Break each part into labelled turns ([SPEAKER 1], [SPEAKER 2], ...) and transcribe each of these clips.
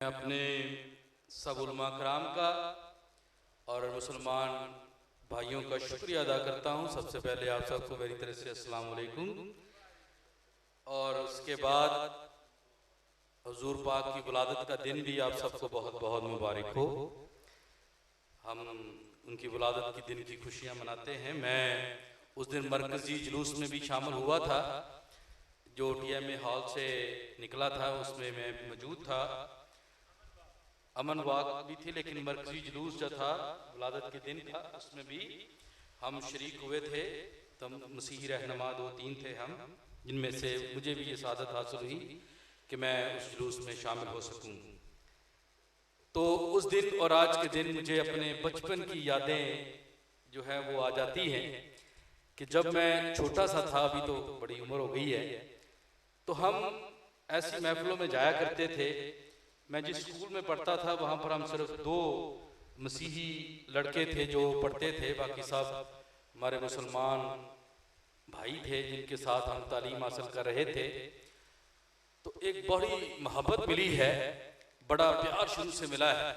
[SPEAKER 1] मैं अपने सब उलमा कराम का और मुसलमान भाइयों का शुक्रिया अदा करता हूँ। सबसे पहले आप सबको मेरी तरफ से अस्सलाम वालेकुम। और उसके बाद हुजूर पाक की विलादत का दिन भी आप सबको बहुत बहुत मुबारक हो। हम उनकी विलादत के दिन की खुशियाँ मनाते हैं। मैं उस दिन मरकजी जुलूस में भी शामिल हुआ था, जो TMA हॉल से निकला था, उसमें मैं मौजूद था। अमन वाक भी थी, लेकिन मरकजी जुलूस जो था विलादत के दिन था, उसमें भी हम शरीक हुए थे। तब मसीही रहनुमा 2-3 थे हम, जिनमें से मुझे भी ये सादत हासिल हुई कि मैं उस जुलूस में शामिल हो सकूं। तो उस दिन और आज के दिन मुझे अपने बचपन की यादें जो है वो आ जाती हैं कि जब मैं छोटा सा था, अभी तो बड़ी उम्र हो गई है, तो हम ऐसी महफिलों में जाया करते थे। मैं जिस स्कूल में पढ़ता था वहाँ पर हम सिर्फ 2 मसीही लड़के थे जो पढ़ते थे, बाकी सब हमारे मुसलमान भाई थे जिनके साथ हम तालीम हासिल कर रहे थे। तो एक बड़ी मोहब्बत मिली है, बड़ा प्यार शुरू से मिला है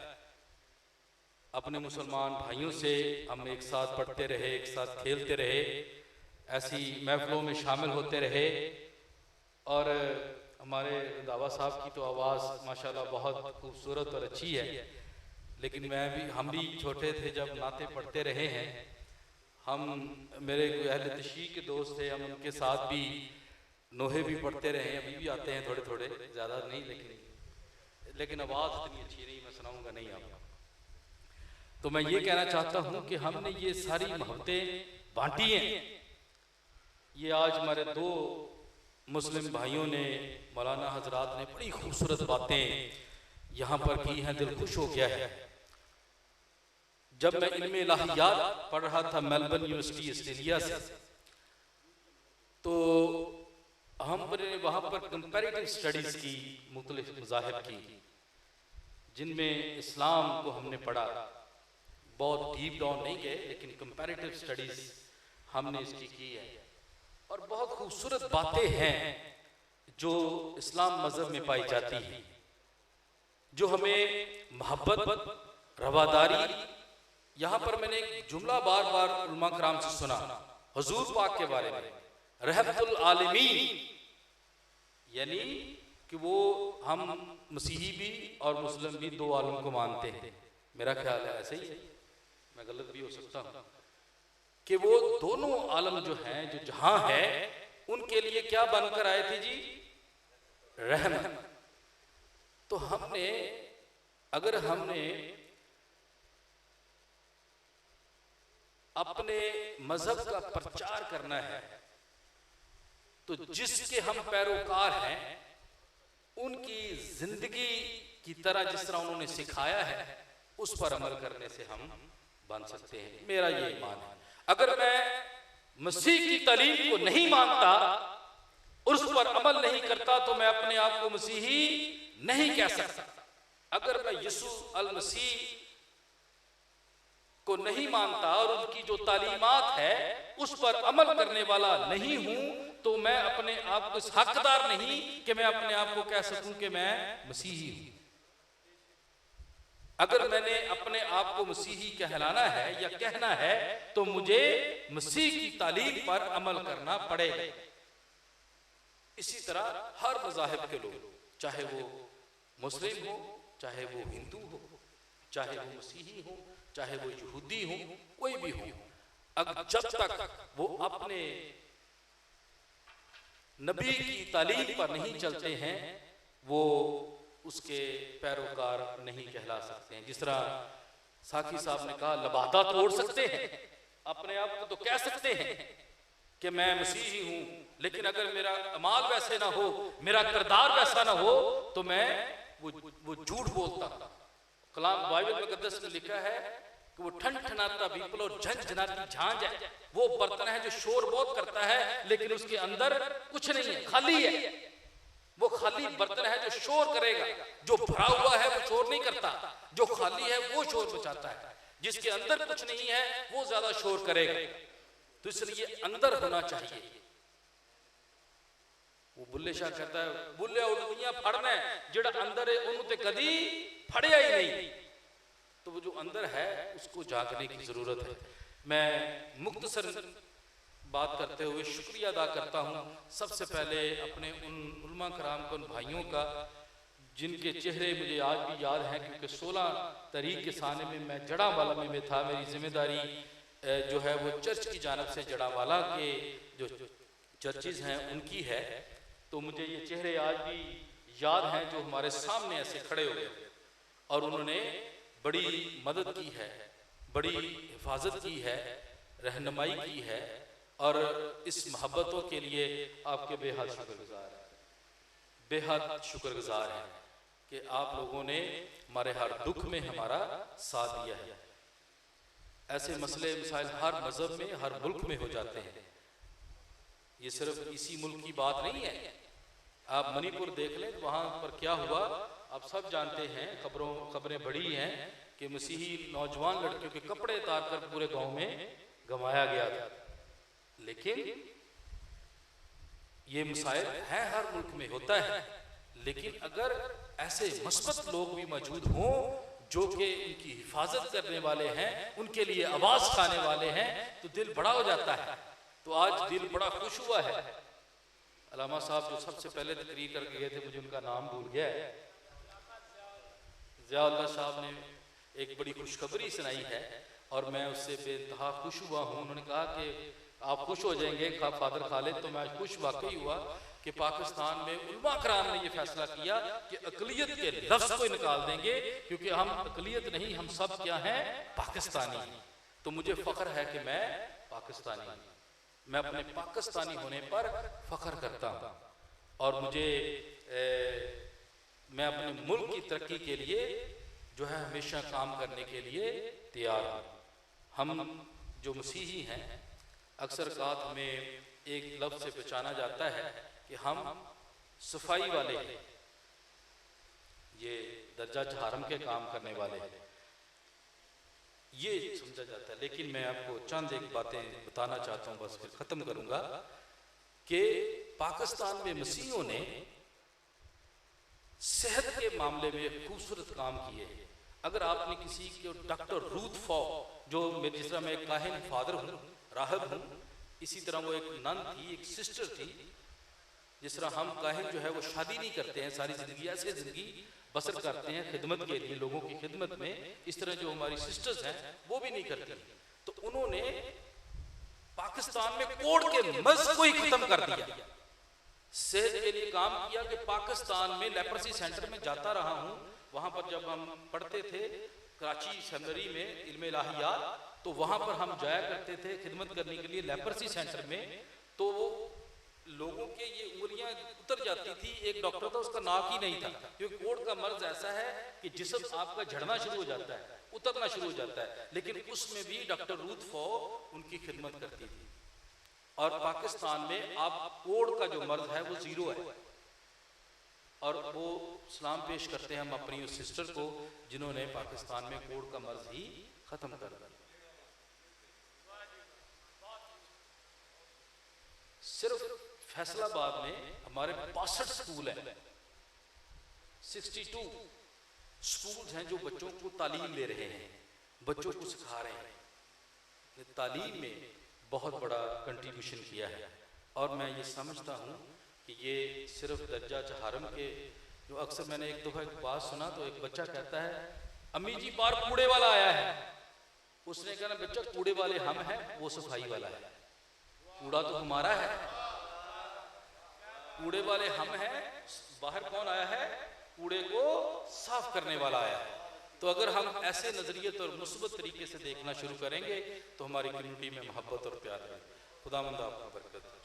[SPEAKER 1] अपने मुसलमान भाइयों से। हम एक साथ पढ़ते रहे, एक साथ खेलते रहे, ऐसी महफिलों में शामिल होते रहे। और हमारे दावा साहब की तो आवाज़ माशाल्लाह बहुत खूबसूरत और अच्छी है, लेकिन हम भी छोटे थे जब नाते पढ़ते रहे हैं। हम मेरे कोई अहले तशरीह के दोस्त थे, हम उनके साथ भी नोहे भी पढ़ते रहे हैं, अभी भी आते हैं थोड़े थोड़े, ज़्यादा नहीं, लेकिन आवाज़ इतनी अच्छी नहीं, मैं सुनाऊँगा नहीं आपको। तो मैं ये कहना चाहता हूँ कि हमने ये सारी मोहब्बतें बांटी हैं। ये आज हमारे 2 मुस्लिम भाइयों ने, मौलाना हजरात ने बड़ी खूबसूरत बातें यहाँ पर की हैं, दिल खुश हो गया है। जब मैं इल्म इलाहियात पढ़ रहा था मेलबर्न यूनिवर्सिटी ऑस्ट्रेलिया से, तो हमने वहाँ पर कंपैरेटिव स्टडीज़ की, मुख्तलिफ मज़ाहिब की, जिनमें इस्लाम को हमने पढ़ा। बहुत डीप डाउन नहीं गए, लेकिन कंपैरेटिव स्टडीज़ हमने इसकी की है। और बहुत खूबसूरत बातें हैं जो इस्लाम मज़हब में पाई जाती हैं, जो हमें मोहब्बत, रवादारी। यहाँ पर मैंने एक जुमला बार बार उलमा कराम से सुना हुजूर पाक के बारे में, रहमतुल आलमीन, यानी कि वो हम मसीही भी और मुस्लिम भी 2 आलम को मानते हैं। मेरा ख्याल है ऐसे ही है, मैं गलत भी हो सकता हूँ, कि वो दोनों आलम जो हैं, जो जहां है, उनके लिए क्या बनकर आए थे जी? रहमत। तो अगर हमने अपने मजहब का प्रचार करना है, तो जिसके हम पैरोकार हैं, उनकी जिंदगी की तरह जिस तरह उन्होंने सिखाया है, उस पर अमल करने से हम बन सकते हैं। मेरा ये ईमान है। अगर मैं मसीह की तालीम को नहीं मानता और उस पर अमल नहीं करता, तो मैं अपने आप को मसीही नहीं कह सकता। अगर मैं यीशु अल मसीह को नहीं मानता और उनकी जो तालीमात है उस पर अमल करने वाला नहीं हूं, तो मैं अपने आप को इस हकदार नहीं कि मैं अपने आप को कह सकूं कि मैं मसीही हूं। अगर मैंने अपने आप को मसीही कहलाना है या कहना है, तो मुझे मसीह की तालीम पर अमल करना पड़ेगा। इसी तरह हर मज़ाहिब के लोग, चाहे वो मुस्लिम हो, चाहे वो हिंदू हो, चाहे वो मसीही हो, चाहे वो यहूदी हो, कोई भी हो, अगर जब तक वो अपने नबी की तालीम पर नहीं चलते हैं, वो उसके पैरोकार नहीं कहला सकते हैं। जिस तरह साकी साहब ने कहा, लबादा तोड़ सकते हैं, अपने आप को तो कह सकते हैं कि मैं मसीही हूं, लेकिन अगर मेरा अमाल वैसे ना हो, मेरा किरदार वैसा ना हो, तो मैं वो झूठ बोलता। कलाम बाइबल मुकद्दस में लिखा है कि वो ठनठनाता पीपल और झंझनाती झांझ है। वो बर्तन है जो शोर बहुत करता है, लेकिन उसके अंदर कुछ नहीं है, खाली है। वो खाली बर्तन है जो शोर करेगा, जो भरा हुआ है वो शोर नहीं करता, जो खाली है वो शोर मचाता है। जिसके अंदर कुछ नहीं है वो ज्यादा शोर करेगा। तो इसलिए अंदर होना चाहिए, वो बुल्ले शाह कहता है बुल्ले उड़ियां फड़ना जेड़ा अंदर है उन्होंने ते कदी फड़िया ही नहीं। तो वो जो अंदर है उसको जागने की जरूरत है। मैं मुख्तसर बात करते हुए शुक्रिया अदा करता हूँ सबसे पहले अपने उन उलमा कराम को, उन भाइयों का जिनके चेहरे मुझे आज भी याद हैं, क्योंकि 16 तारीख के साने में मैं जड़ावाला में था। मेरी जिम्मेदारी जो है वो चर्च की जानब से जड़ावाला के जो चर्चेज हैं उनकी है। तो मुझे ये चेहरे आज भी याद हैं जो हमारे सामने ऐसे खड़े हो गए और उन्होंने बड़ी मदद की है, बड़ी हिफाजत की है, रहनुमाई की है और इस मोहब्बतों के लिए आपके बेहद शुक्रगुजार हैं, बेहद शुक्रगुजार हैं कि आप लोगों ने हमारे हर दुख में हमारा साथ दिया है। ऐसे मसले मसाइल हर मजहब में, हर मुल्क में हो जाते हैं। ये सिर्फ इसी मुल्क की बात नहीं है। आप मणिपुर देख लें, वहाँ पर क्या हुआ आप सब जानते हैं। खबरें बड़ी हैं कि मसीही नौजवान लड़कियों के कपड़े उतार कर पूरे गांव में गंवाया गया था। लेकिन ये मसाइल है, हर मुल्क में होता है। लेकिन अगर ऐसे मस्बत लोग भी मौजूद हों जो कि उनकी हिफाजत करने वाले हैं, उनके लिए आवाज खाने वाले हैं, तो दिल बड़ा हो जाता है। तो आज दिल बड़ा खुश हुआ है। अलामा साहब जो सबसे पहले तकरीर करके गए थे, मुझे उनका नाम भूल गया है, ज़ियाउल्लाह साहब ने एक बड़ी खुशखबरी सुनाई है और मैं उससे बेइंतहा खुश हुआ हूँ। उन्होंने कहा कि आप खुश हो जाएंगे फादर खालिद, तो मैं खुश वाकई हुआ कि पाकिस्तान में उलमा कराम ने ये फैसला किया कि अकलियत के लफ्ज़ को निकाल देंगे, क्योंकि हम अकलियत नहीं, हम सब क्या हैं, पाकिस्तानी। तो मुझे फ़ख्र है कि मैं पाकिस्तानी हूँ, मैं अपने पाकिस्तानी होने पर फ़ख्र करता हूँ और मुझे मैं अपने मुल्क की तरक्की के लिए जो है हमेशा काम करने के लिए तैयार हूँ। हम जो मसीही हैं अक्सर कात में एक लफ्ज़ से पहचाना जाता है कि हम सफाई वाले हैं, ये दर्जा चहारम के काम करने वाले हैं, ये समझा जाता है। लेकिन मैं आपको चंद एक बातें बताना चाहता हूँ, बस फिर ख़त्म करूँगा कि पाकिस्तान में मसीहियों ने सेहत के मामले में खूबसूरत काम किए हैं। अगर आपने किसी के डॉक्टर रूथ फॉ, जो मेरे जिस तरह मैं एक काहिन फादर हूँ, राहब हूँ, इसी तरह वो एक नन थी, एक सिस्टर थी। जिस तरह हम काहिन जो है वो शादी नहीं करते हैं, सारी ज़िंदगी ऐसे ज़िंदगी बसर करते हैं खिदमत के लिए, लोगों की खिदमत में, इस तरह जो हमारी सिस्टर्स हैं वो भी नहीं करती। तो उन्होंने पाकिस्तान में कोड के मर्ज को ही खत्म कर दिया, सेहत के लिए काम किया। कि पाकिस्तान में लेप्रसी सेंटर में जाता रहा हूँ, वहाँ पर जब हम पढ़ते थे कराची सेमिनरी में इल्म इलाहियात, तो वहाँ पर हम जाया करते थे खिदमत करने के लिए लेप्रसी सेंटर में। तो लोगों के ये उंगलियां उतर जाती थी। एक डॉक्टर था, उसका नाक ही नहीं था, क्योंकि कोढ़ का मर्ज ऐसा है कि जिस्म आपका झड़ना शुरू हो जाता है, उतरना शुरू हो जाता है। लेकिन उसमें भी डॉक्टर रूथ फॉ उनकी खिदमत करती थी। और पाकिस्तान में अब कोढ़ का जो मर्ज है वो 0 है। और वो सलाम पेश करते हैं हम अपनी उस सिस्टर को जिन्होंने पाकिस्तान में कोढ़ का मर्ज ही खत्म कर दिया। सिर्फ फैसलाबाद में हमारे 62 स्कूल हैं, 62 स्कूल हैं जो बच्चों को तालीम दे रहे हैं, बच्चों को सिखा रहे हैं। तालीम में बहुत बड़ा कंट्रीब्यूशन किया है। और मैं ये समझता हूँ कि ये सिर्फ दर्जा चहारम के, जो अक्सर मैंने एक दफ़ा एक बात सुना, तो एक बच्चा कहता है अम्मी जी बाहर कूड़े वाला आया है। उसने कहा बच्चा कूड़े वाले हम हैं, वो सफाई वाला है। कूड़ा तो हमारा है, कूड़े वाले हम हैं, बाहर कौन आया है, कूड़े को साफ करने वाला आया है। तो अगर हम ऐसे नजरियत और मुस्बत तरीके से देखना शुरू करेंगे तो हमारी कम्युनिटी में मोहब्बत और प्यार है। खुदावंद आपको बरकत।